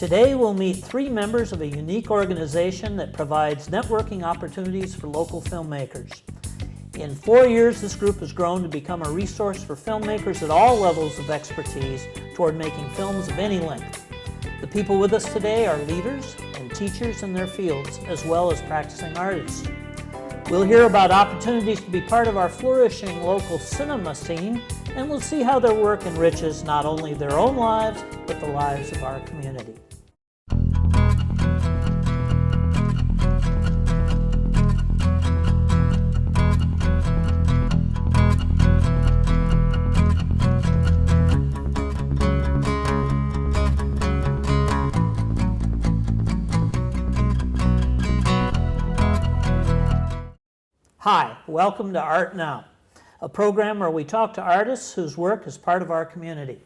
Today we'll meet three members of a unique organization that provides networking opportunities for local filmmakers. In 4 years, this group has grown to become a resource for filmmakers at all levels of expertise toward making films of any length. The people with us today are leaders and teachers in their fields, as well as practicing artists. We'll hear about opportunities to be part of our flourishing local cinema scene, and we'll see how their work enriches not only their own lives, but the lives of our community. Hi, welcome to Art Now, a program where we talk to artists whose work is part of our community.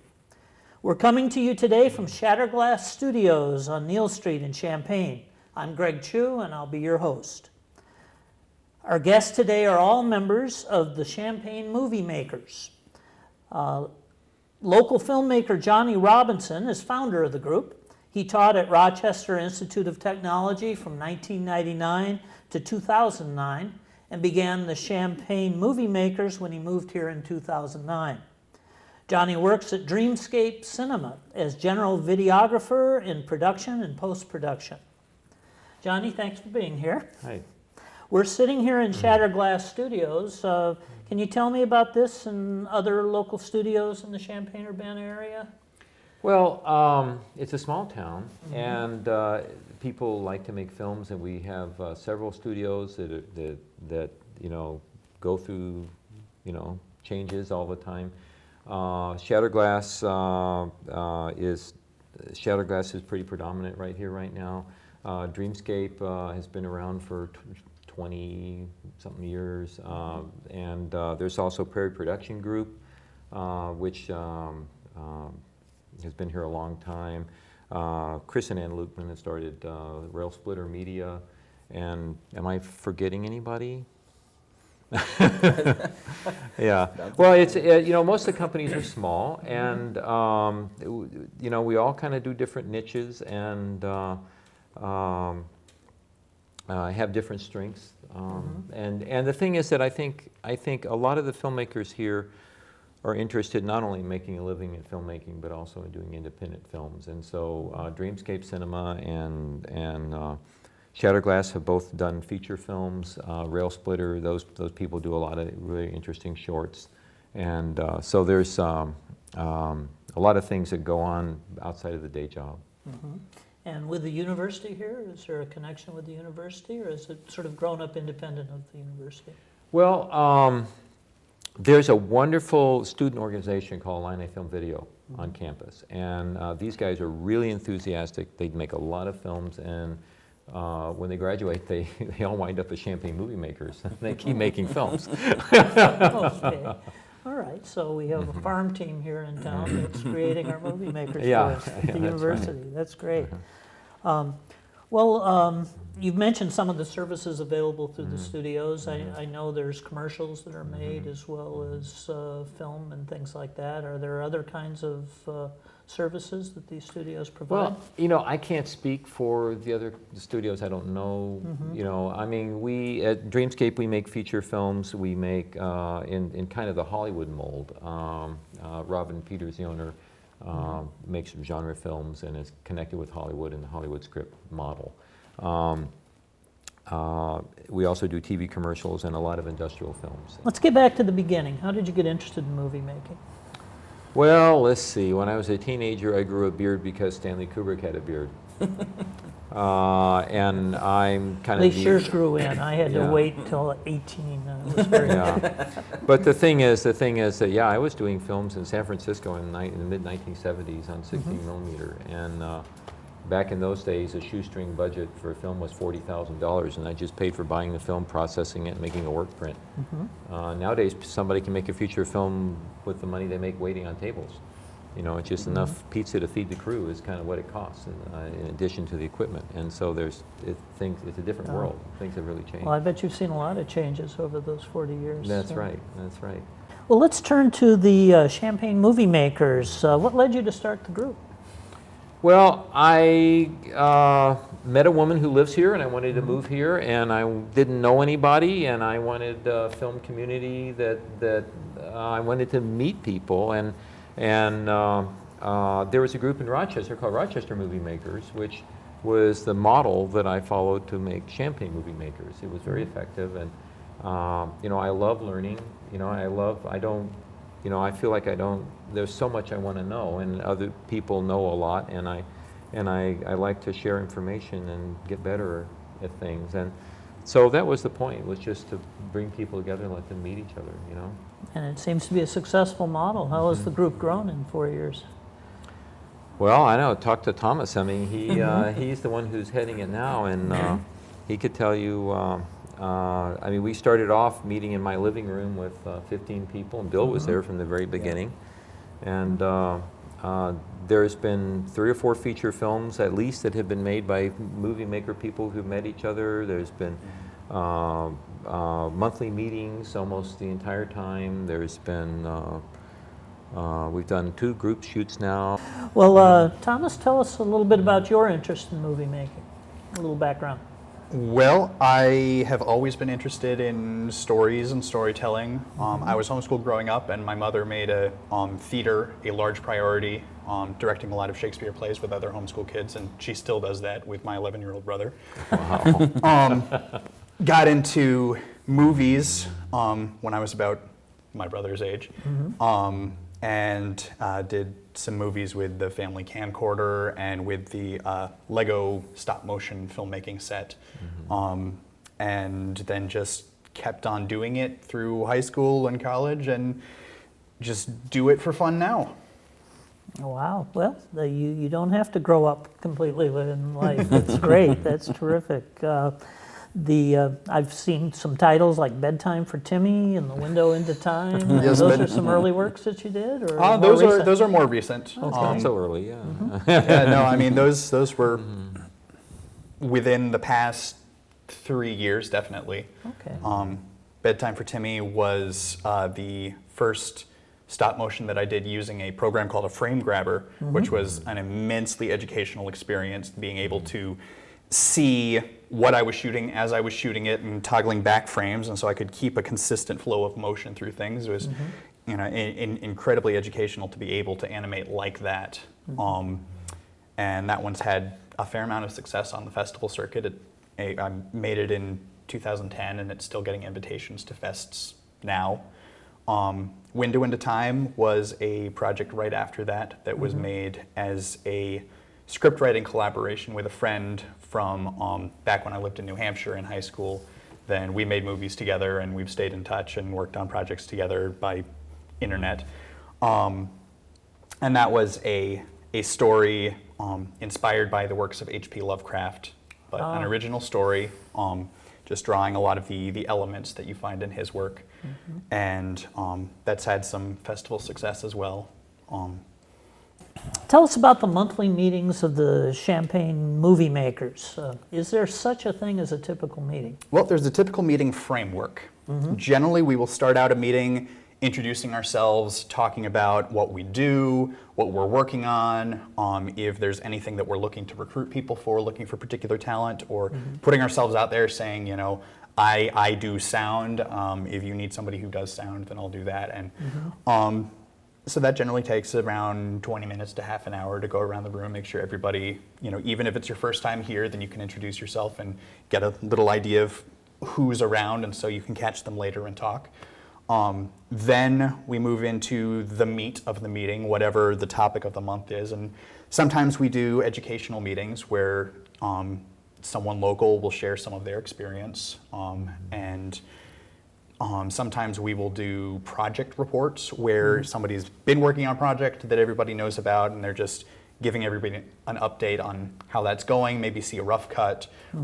We're coming to you today from Shatterglass Studios on Neal Street in Champaign. I'm Greg Chu, and I'll be your host. Our guests today are all members of the Champaign Movie Makers. Local filmmaker Johnny Robinson is founder of the group. He taught at Rochester Institute of Technology from 1999 to 2009. And began the Champaign Movie Makers when he moved here in 2009. Johnny works at Dreamscape Cinema as general videographer in production and post-production. Johnny, thanks for being here. Hi. We're sitting here in Shatterglass Studios. Can you tell me about this and other local studios in the Champaign-Urbana area? Well, it's a small town, and people like to make films, and we have several studios that go through changes all the time. Shatterglass is pretty predominant right here right now. Dreamscape has been around for 20-something years, and there's also Prairie Production Group, which has been here a long time. Chris and Ann Lukeman have started Rail Splitter Media, and am I forgetting anybody? Yeah. Well, it's most of the companies are small, and we all kind of do different niches and have different strengths. And the thing is that I think a lot of the filmmakers here are interested not only in making a living in filmmaking, but also in doing independent films. And so Dreamscape Cinema and Shatterglass have both done feature films. Rail Splitter, those people do a lot of really interesting shorts. And so there's a lot of things that go on outside of the day job. And with the university here, is there a connection with the university, or is it sort of grown up independent of the university? Well, there's a wonderful student organization called Illini Film Video on campus, and these guys are really enthusiastic. They make a lot of films, and when they graduate, they all wind up as Champaign Movie Makers. They keep making films. Okay. All right, so we have a farm team here in town that's creating our movie makers for us at the university. Right. That's great. You've mentioned some of the services available through the studios. I know there's commercials that are made as well as film and things like that. Are there other kinds of services that these studios provide? Well, I can't speak for the other studios. I don't know. I mean, we at Dreamscape, we make feature films. We make in kind of the Hollywood mold. Robin Peters, the owner, makes genre films and is connected with Hollywood and the Hollywood script model. We also do TV commercials and a lot of industrial films. Let's get back to the beginning. How did you get interested in movie making? Well, let's see. When I was a teenager, I grew a beard because Stanley Kubrick had a beard. And I'm kind of... They sure grew in. I had to wait until 18. It was very But the thing is that, I was doing films in San Francisco in the mid-1970s on 16 millimeter. And back in those days, a shoestring budget for a film was $40,000, and I just paid for buying the film, processing it, and making a work print. Nowadays, somebody can make a feature film with the money they make waiting on tables. It's just enough pizza to feed the crew is kind of what it costs, in addition to the equipment. And so it's a different world. Things have really changed. Well, I bet you've seen a lot of changes over those 40 years. That's right. That's right. Well, let's turn to the Champaign Movie Makers. What led you to start the group? Well, I met a woman who lives here, and I wanted to move here, and I didn't know anybody, and I wanted a film community that I wanted to meet people, and there was a group in Rochester called Rochester Movie Makers, which was the model that I followed to make Champaign Movie Makers. It was very effective, and you know, I love learning. You know, I feel like there's so much I want to know, and other people know a lot, and I like to share information and get better at things. And so that was the point, was just to bring people together and let them meet each other, you know. And it seems to be a successful model. How has the group grown in 4 years? Well, I know, talk to Thomas. I mean, he's the one who's heading it now, and he could tell you, I mean, we started off meeting in my living room with 15 people, and Bill was there from the very beginning. And there's been 3 or 4 feature films, at least, that have been made by movie maker people who've met each other. There's been monthly meetings almost the entire time. There's been, we've done 2 group shoots now. Well, Thomas, tell us a little bit about your interest in movie making, a little background. Well, I have always been interested in stories and storytelling. I was homeschooled growing up, and my mother made theater a large priority, directing a lot of Shakespeare plays with other homeschool kids, and she still does that with my 11-year-old brother. Wow. Got into movies when I was about my brother's age, and did some movies with the family camcorder and with the Lego stop-motion filmmaking set, and then just kept on doing it through high school and college, and just do it for fun now. Wow. Well, you don't have to grow up completely in life. That's great. That's terrific. I've seen some titles like Bedtime for Timmy and The Window into Time. Yes, those are some early works that you did, or those are more recent. It's not so early, yeah. Yeah, no, I mean those were within the past 3 years, definitely. Okay. Bedtime for Timmy was the first stop motion that I did using a program called a frame grabber, which was an immensely educational experience, being able to see what I was shooting as I was shooting it and toggling back frames, and so I could keep a consistent flow of motion through things. It was you know, incredibly educational to be able to animate like that. And that one's had a fair amount of success on the festival circuit. I made it in 2010, and it's still getting invitations to fests now. Window into Time was a project right after that was made as a script writing collaboration with a friend from back when I lived in New Hampshire in high school. Then we made movies together, and we've stayed in touch and worked on projects together by internet. And that was a story inspired by the works of H.P. Lovecraft, but an original story, just drawing a lot of the elements that you find in his work. And that's had some festival success as well. Tell us about the monthly meetings of the Champaign Movie Makers. Is there such a thing as a typical meeting? Well, there's a typical meeting framework. Generally, we will start out a meeting introducing ourselves, talking about what we do, what we're working on, if there's anything that we're looking to recruit people for, looking for particular talent, or putting ourselves out there saying, you know, I do sound. If you need somebody who does sound, then I'll do that. And so that generally takes around 20 minutes to half an hour to go around the room, make sure everybody, you know, even if it's your first time here, then you can introduce yourself and get a little idea of who's around, and so you can catch them later and talk. Then we move into the meat of the meeting, whatever the topic of the month is. And sometimes we do educational meetings where someone local will share some of their experience. And sometimes we will do project reports where somebody's been working on a project that everybody knows about, and they're just giving everybody an update on how that's going, maybe see a rough cut. We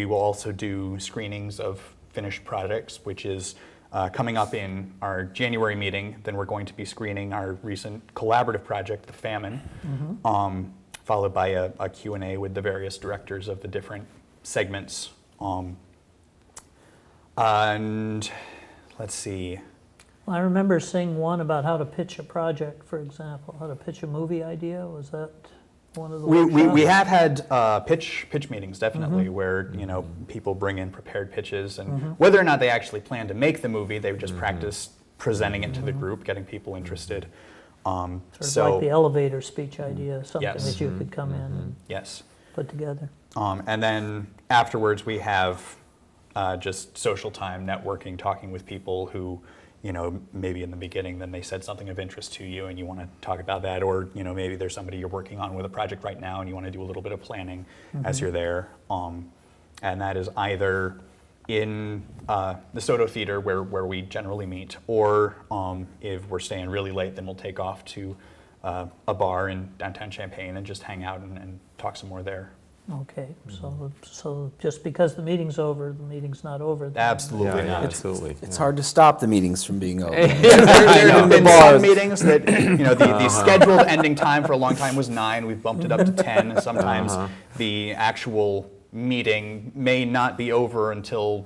will also do screenings of finished projects, which is coming up in our January meeting. Then we're going to be screening our recent collaborative project, The Famine, followed by a Q&A with the various directors of the different segments. And let's see, I remember seeing one about how to pitch a project, for example, how to pitch a movie idea. Was that one of the We have had pitch meetings, definitely, where people bring in prepared pitches, and whether or not they actually plan to make the movie, they would just practice presenting it to the group, getting people interested. Sort of like the elevator speech idea, something Yes. that you could come in and Yes. put together. And then afterwards, we have just social time, networking, talking with people who, maybe in the beginning, then they said something of interest to you and you want to talk about that, or, maybe there's somebody you're working on with a project right now and you want to do a little bit of planning as you're there. And that is either in the Soto Theater where we generally meet, or if we're staying really late, then we'll take off to a bar in downtown Champaign and just hang out and talk some more there. Okay, so just because the meeting's over, the meeting's not over. Then. Absolutely Yeah, not. absolutely. It's hard to stop the meetings from being over. There have been some meetings that, the scheduled ending time for a long time was 9. We've bumped it up to 10. And sometimes the actual meeting may not be over until,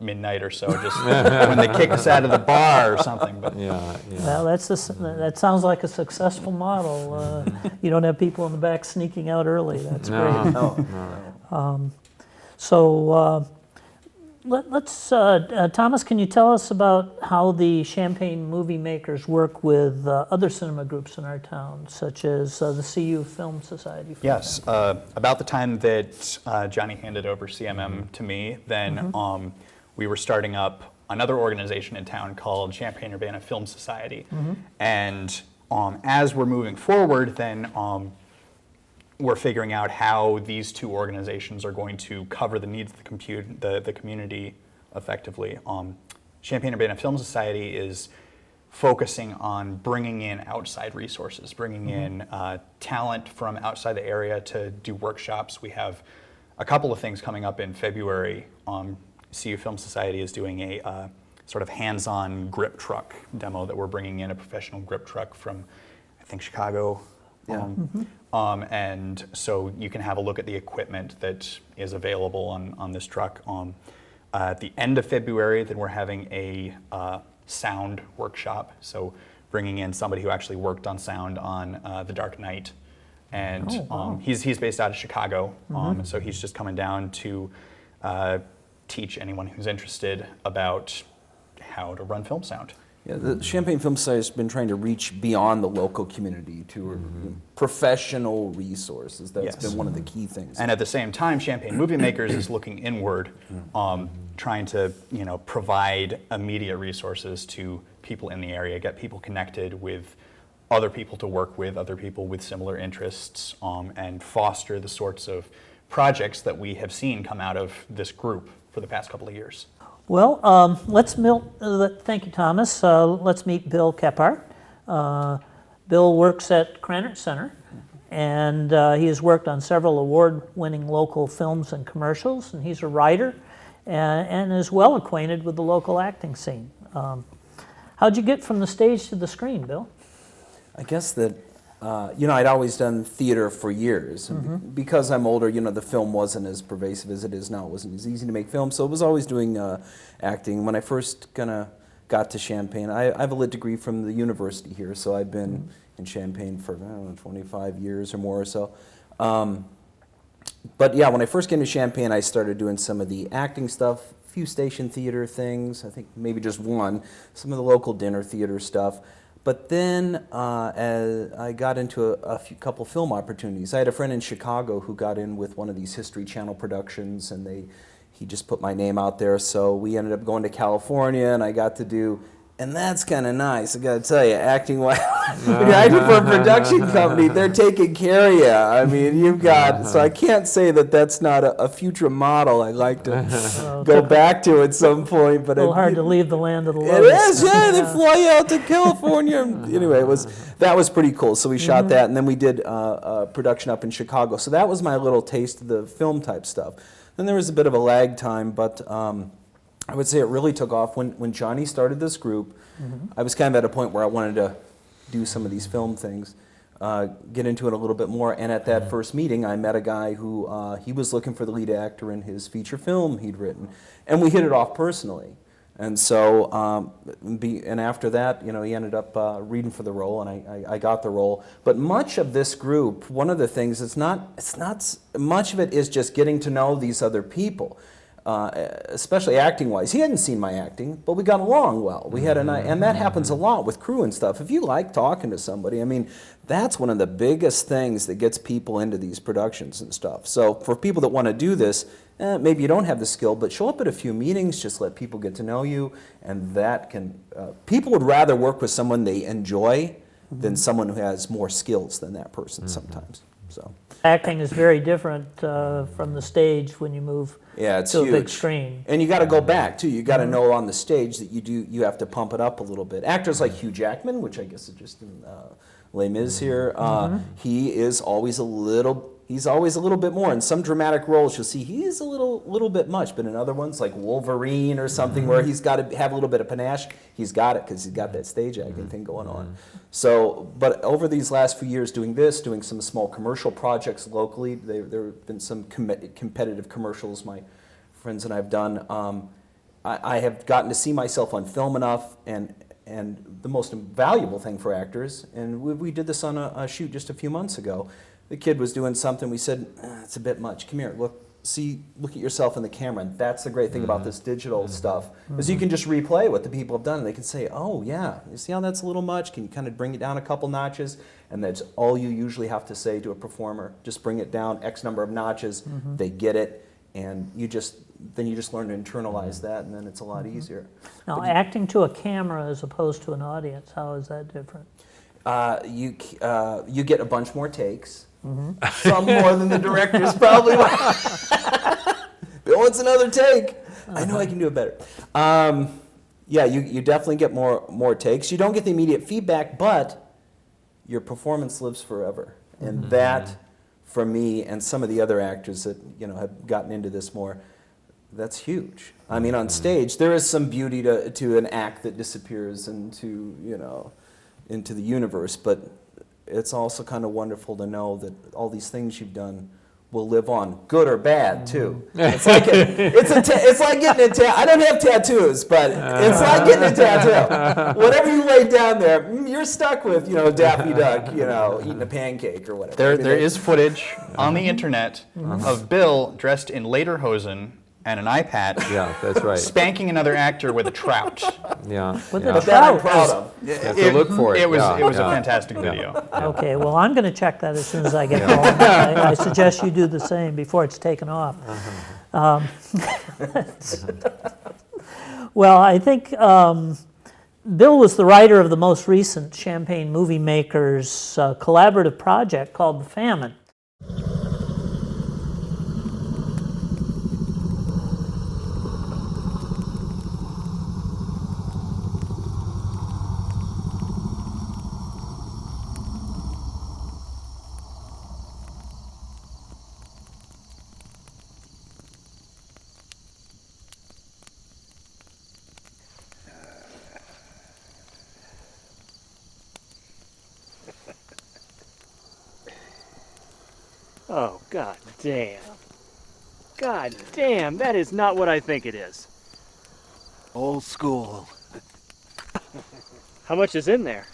midnight or so, just when they kick us out of the bar or something. But Well, that sounds like a successful model. You don't have people in the back sneaking out early. That's great. Let's, Thomas, can you tell us about how the Champaign Movie Makers work with other cinema groups in our town, such as the CU Film Society? yes, about the time that Johnny handed over CMM to me, then we were starting up another organization in town called Champaign Film Society. And as we're moving forward, then we're figuring out how these two organizations are going to cover the needs of the community effectively. Champaign Film Society is focusing on bringing in outside resources, bringing in talent from outside the area to do workshops. We have a couple of things coming up in February. CU Film Society is doing a sort of hands-on grip truck demo that we're bringing in, a professional grip truck from, I think, Chicago. And so you can have a look at the equipment that is available on this truck. At the end of February, then we're having a sound workshop. So bringing in somebody who actually worked on sound on The Dark Knight. And he's based out of Chicago. So he's just coming down to teach anyone who's interested about how to run film sound. Yeah, the Champaign Film Society has been trying to reach beyond the local community to professional resources. That's been one of the key things. And at the same time, Champaign Movie Makers is looking inward, trying to provide immediate resources to people in the area, get people connected with other people to work with, other people with similar interests, and foster the sorts of projects that we have seen come out of this group for the past couple of years. Well, thank you, Thomas. Let's meet Bill Kephart. Bill works at Krannert Center, and he has worked on several award-winning local films and commercials, and he's a writer and is well acquainted with the local acting scene. How'd you get from the stage to the screen, Bill? I guess that, I'd always done theater for years. And because I'm older, the film wasn't as pervasive as it is now. It wasn't as easy to make film, so I was always doing acting. When I first got to Champaign, I have a lit degree from the university here, so I've been in Champaign for, 25 years or more or so. But yeah, when I first came to Champaign, I started doing some of the acting stuff, a few station theater things, I think maybe just one, some of the local dinner theater stuff. But then as I got into a couple film opportunities. I had a friend in Chicago who got in with one of these History Channel productions, and he just put my name out there. So we ended up going to California, and I got to do, and that's kind of nice, I got to tell you, acting while acting for a production company, they're taking care of you. I mean, you've got, so I can't say that that's not a future model I'd like to go back to at some point. But A little hard to leave the land of the It lotus. is, yeah. They fly you out to California. Anyway, that was pretty cool. So we shot that, and then we did a production up in Chicago. So that was my little taste of the film type stuff. Then there was a bit of a lag time, but I would say it really took off when Johnny started this group. I was kind of at a point where I wanted to do some of these film things, get into it a little bit more. And at that first meeting, I met a guy who he was looking for the lead actor in his feature film he'd written, and we hit it off personally. And so, and after that, you know, he ended up reading for the role, and I got the role. But much of this group, one of the things, it's not much of it is just getting to know these other people, especially acting-wise. He hadn't seen my acting, but we got along well. We had and that happens a lot with crew and stuff. If you like talking to somebody, I mean, that's one of the biggest things that gets people into these productions and stuff. So for people that want to do this, maybe you don't have the skill, but show up at a few meetings, just let people get to know you, and that can, people would rather work with someone they enjoy than someone who has more skills than that person sometimes. So Acting is very different from the stage when you move it's to huge. a big screen. And you got to go back too. You got to know on the stage that you have to pump it up a little bit. Actors like Hugh Jackman, which I guess is just in Les Mis here, he is always a little. He's always a little bit more. In some dramatic roles, you'll see he is a little bit much, but in other ones, like Wolverine or something, where he's got to have a little bit of panache, he's got it because he's got that stage acting thing going on. So, but over these last few years doing this, doing some small commercial projects locally, there have been some competitive commercials my friends and I have done. I have gotten to see myself on film enough, and the most valuable thing for actors, and we did this on a shoot just a few months ago. The kid was doing something, we said, it's a bit much, come here, look at yourself in the camera. And that's the great thing about this digital stuff, is you can just replay what the people have done, and they can say, oh yeah, you see how that's a little much? Can you kind of bring it down a couple notches? And that's all you usually have to say to a performer, just bring it down X number of notches, they get it, and then you just learn to internalize that, and then it's a lot easier. Now, acting to a camera as opposed to an audience, how is that different? You get a bunch more takes. Some more than the directors probably want. Bill wants another take. I know I can do it better. Yeah, you definitely get more takes. You don't get the immediate feedback, but your performance lives forever. And that, for me and some of the other actors that have gotten into this more, that's huge. I mean, on stage, there is some beauty to an act that disappears into the universe, but it's also kind of wonderful to know that all these things you've done will live on, good or bad too. It's like it's like getting a tattoo. I don't have tattoos, but it's like getting a tattoo. Whatever you lay down there, you're stuck with, Daffy Duck, eating a pancake or whatever. There is footage on the internet of Bill dressed in lederhosen and an eye patch, that's right, spanking another actor with a trout. With But that I'm proud of. You have to look for it. It was a fantastic video. Okay, well, I'm going to check that as soon as I get home. I suggest you do the same before it's taken off. Well, I think Bill was the writer of the most recent Champaign Movie Makers collaborative project called The Famine. Oh, god damn. God damn, that is not what I think it is. Old school. How much is in there?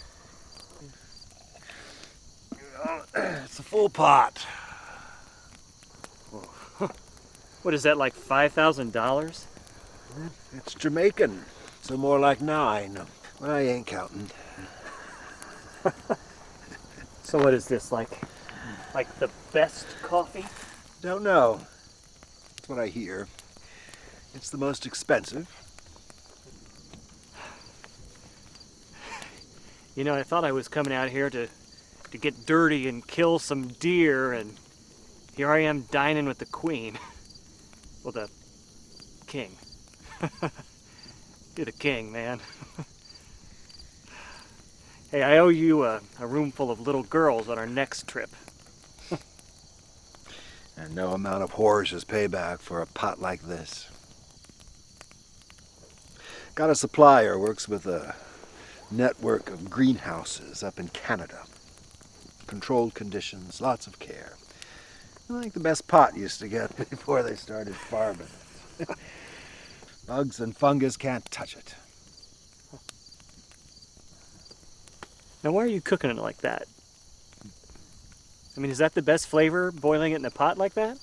It's a full pot. What is that, like $5,000? It's Jamaican, so more like 9. Well, I ain't counting. So what is this, like the best coffee? Don't know. That's what I hear. It's the most expensive. I thought I was coming out here to get dirty and kill some deer, and here I am dining with the queen. Well, the king. You're the king, man. Hey, I owe you a room full of little girls on our next trip. And no amount of whores is payback for a pot like this. Got a supplier, works with a network of greenhouses up in Canada. Controlled conditions, lots of care. Like the best pot used to get before they started farming. Bugs and fungus can't touch it. Now, why are you cooking it like that? I mean, is that the best flavor, boiling it in a pot like that?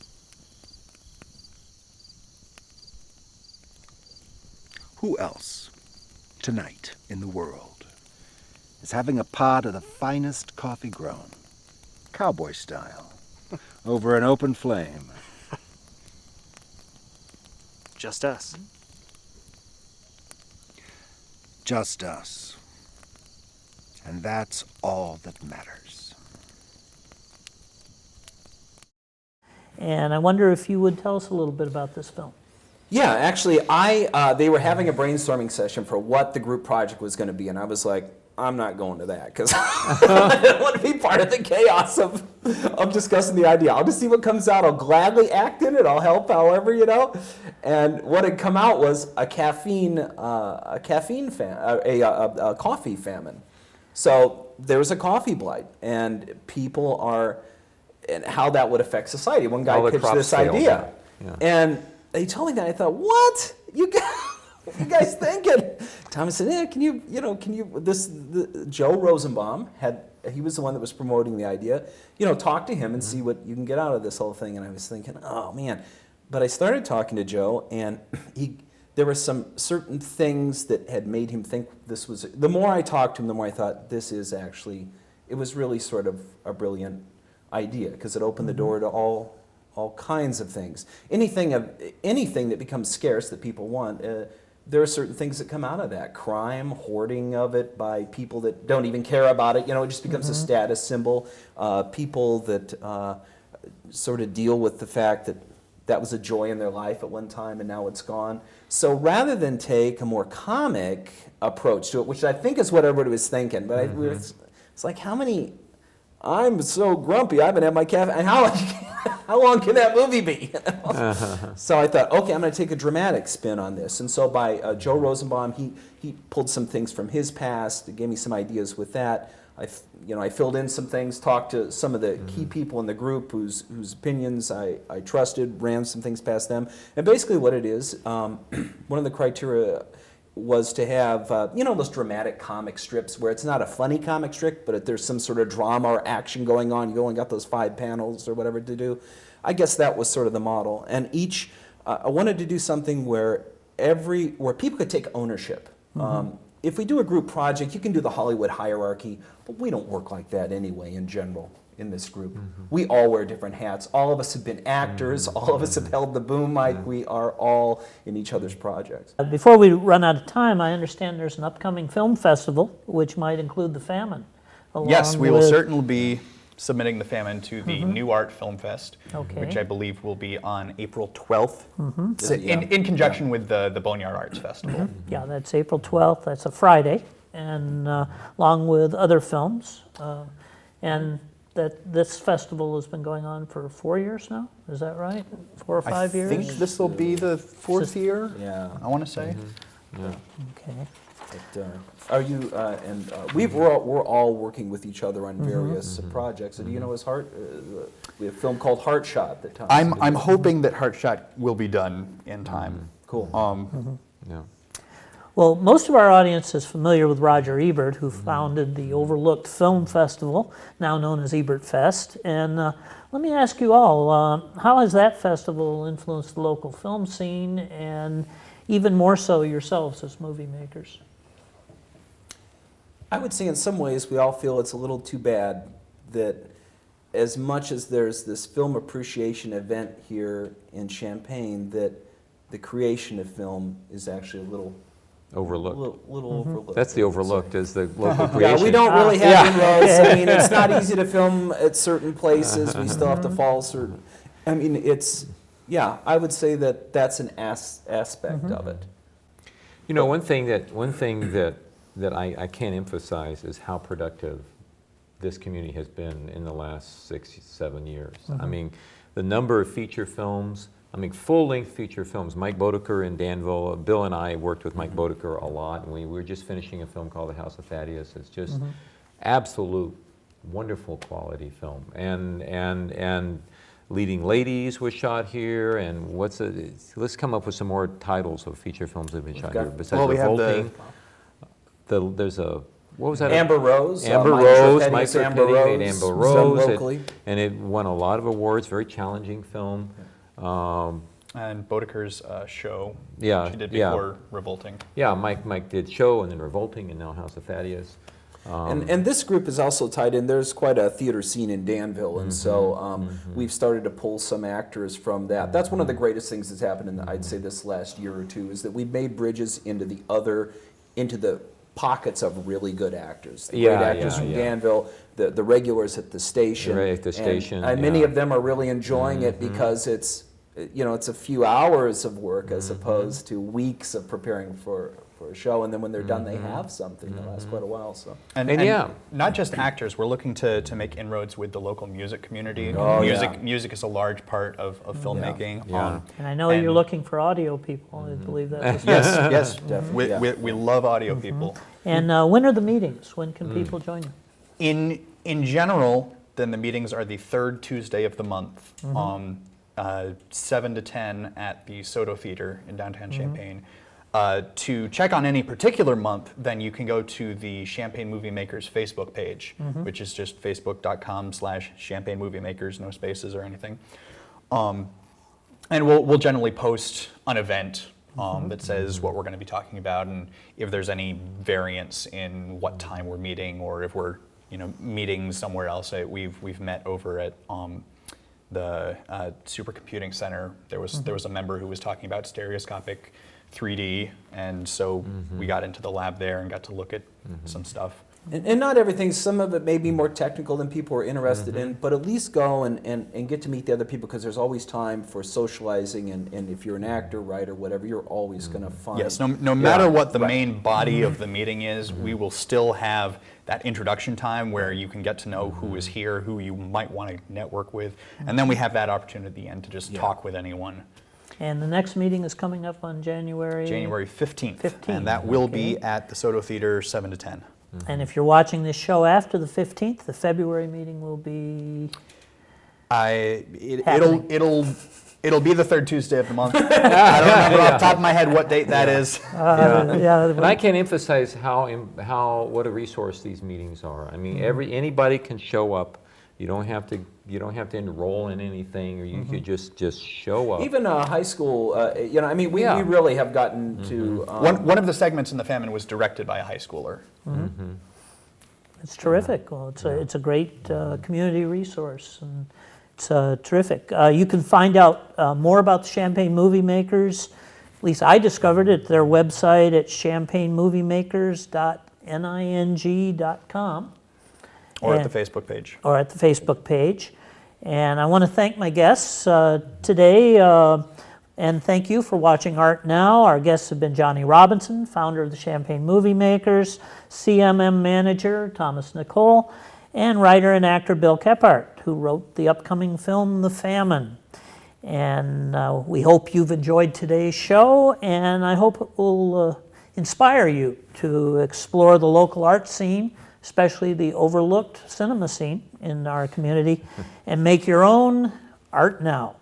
Who else, tonight in the world, is having a pot of the finest coffee grown, cowboy style, over an open flame? Just us. Just us. And that's all that matters. And I wonder if you would tell us a little bit about this film. Yeah, actually, they were having a brainstorming session for what the group project was going to be, and I was like, I'm not going to that because I don't want to be part of the chaos of discussing the idea. I'll just see what comes out. I'll gladly act in it. I'll help however, you know. And what had come out was a coffee famine. So there was a coffee blight, and people are, and how that would affect society. One guy pitched this idea, and they told me that. I thought, what? You guys thinking? Thomas said, yeah, Joe Rosenbaum he was the one that was promoting the idea. Talk to him and see what you can get out of this whole thing. And I was thinking, oh man. But I started talking to Joe, and there were some certain things that had made him think this was, the more I talked to him, the more I thought this is actually, it was really sort of a brilliant idea, because it opened the door to all kinds of things. Anything that becomes scarce that people want, there are certain things that come out of that. Crime, hoarding of it by people that don't even care about it. It just becomes a status symbol. People that sort of deal with the fact that was a joy in their life at one time and now it's gone. So rather than take a more comic approach to it, which I think is what everybody was thinking, but it's like, how many, I'm so grumpy, I haven't had my caffeine, and how long can that movie be? So I thought, okay, I'm going to take a dramatic spin on this. And so by Joe Rosenbaum, he pulled some things from his past, gave me some ideas with that. I filled in some things, talked to some of the key people in the group whose opinions I trusted, ran some things past them. And basically what it is, one of the criteria was to have, those dramatic comic strips where it's not a funny comic strip, but there's some sort of drama or action going on. You only got those 5 panels or whatever to do. I guess that was sort of the model. And I wanted to do something where people could take ownership. If we do a group project, you can do the Hollywood hierarchy, but we don't work like that anyway in general in this group. We all wear different hats. All of us have been actors. All of us have held the boom mic. We are all in each other's projects. Before we run out of time, I understand there's an upcoming film festival which might include The Famine. Yes, we will certainly be submitting The Famine to the New Art Film Fest, which I believe will be on April 12th, in conjunction with the Boneyard Arts Festival. Yeah, that's April 12th. That's a Friday, and along with other films. And this festival has been going on for 4 years now. Is that right? 4 or 5 years? I think this will be the 4th year. Yeah, I want to say. Yeah. Okay. But, are you we're all working with each other on various projects. So do you know his we have a film called Heart Shot that Tom. I'm hoping that Heart Shot will be done in time. Cool. Yeah. Well, most of our audience is familiar with Roger Ebert, who founded the Overlooked Film Festival, now known as Ebert Fest. And let me ask you all, how has that festival influenced the local film scene, and even more so yourselves as movie makers? I would say in some ways we all feel it's a little too bad that as much as there's this film appreciation event here in Champaign, that the creation of film is actually a little Overlooked. overlooked. That's the overlooked, is the local creation. Yeah, we don't really have inroads. I mean, it's not easy to film at certain places. We still have to follow certain. I mean, I would say that that's an aspect of it. One thing that I can't emphasize is how productive this community has been in the last 6-7 years. I mean, the number of feature films, full-length feature films. Mike Bodeker in Danville, Bill and I worked with Mike Bodeker a lot, and we were just finishing a film called The House of Thaddeus. It's just absolute wonderful quality film. And Leading Ladies was shot here, and let's come up with some more titles of feature films that have been shot here. Besides we have there's a, what was that? Amber Rose. Amber Mike Rose, Sherpetty's Mike Sherpetty Amber Rose, made Amber done Rose, locally. and it won a lot of awards, very challenging film. And Bodeker's show, Yeah, she did yeah. before Revolting. Yeah, Mike did Show, and then Revolting, and now House of Thaddeus. And this group is also tied in. There's quite a theater scene in Danville, and so we've started to pull some actors from that. That's one of the greatest things that's happened in, I'd say, this last year or two, is that we've made bridges into the pockets of really good actors. The great actors from Danville, the regulars at the station. Right at the station, And many of them are really enjoying it because it's a few hours of work as opposed to weeks of preparing for a show, and then when they're done, they have something that lasts quite a while. So, And yeah. not just actors. We're looking to make inroads with the local music community. Oh, Music is a large part of filmmaking. Yeah. And I know you're looking for audio people. I believe that was Yes, Definitely, we love audio people. And when are the meetings? When can people join you? In general, then the meetings are the third Tuesday of the month, 7 to 10 at the Soto Theater in downtown Champaign. To check on any particular month, then you can go to the Champaign Movie Makers Facebook page, which is just facebook.com/Champaign Movie Makers, no spaces or anything. And we'll generally post an event that says what we're going to be talking about, and if there's any variance in what time we're meeting, or if we're meeting somewhere else. We've met over at the Supercomputing Center. There was a member who was talking about stereoscopic 3D, and so we got into the lab there and got to look at some stuff. And not everything, some of it may be more technical than people are interested in, but at least go and get to meet the other people, because there's always time for socializing, and if you're an actor, writer, whatever, you're always going to find... Yes, no matter what the main body of the meeting is, we will still have that introduction time where you can get to know who is here, who you might want to network with, and then we have that opportunity at the end to just talk with anyone. And the next meeting is coming up on January 15th. And that will be at the Soto Theater, 7 to 10. And if you're watching this show after the 15th, the February meeting will be... It'll be the third Tuesday of the month. I don't remember off the top of my head what date that is. And I can't emphasize what a resource these meetings are. I mean, anybody can show up. You don't have to enroll in anything, or you could just show up. Even high school, we really have gotten to... One of the segments in the famine was directed by a high schooler. It's terrific. Well, it's a great community resource, and it's terrific. You can find out more about the Champaign Movie Makers. At least I discovered it at their website at champaignmoviemakers.ning.com. Or at the Facebook page. Or at the Facebook page. And I want to thank my guests today, and thank you for watching Art Now. Our guests have been Johnny Robinson, founder of the Champaign Movie Makers, CMM manager Thomas Nicol, and writer and actor Bill Kephart, who wrote the upcoming film The Famine. And we hope you've enjoyed today's show, and I hope it will inspire you to explore the local art scene, especially the overlooked cinema scene in our community, and make your own art now.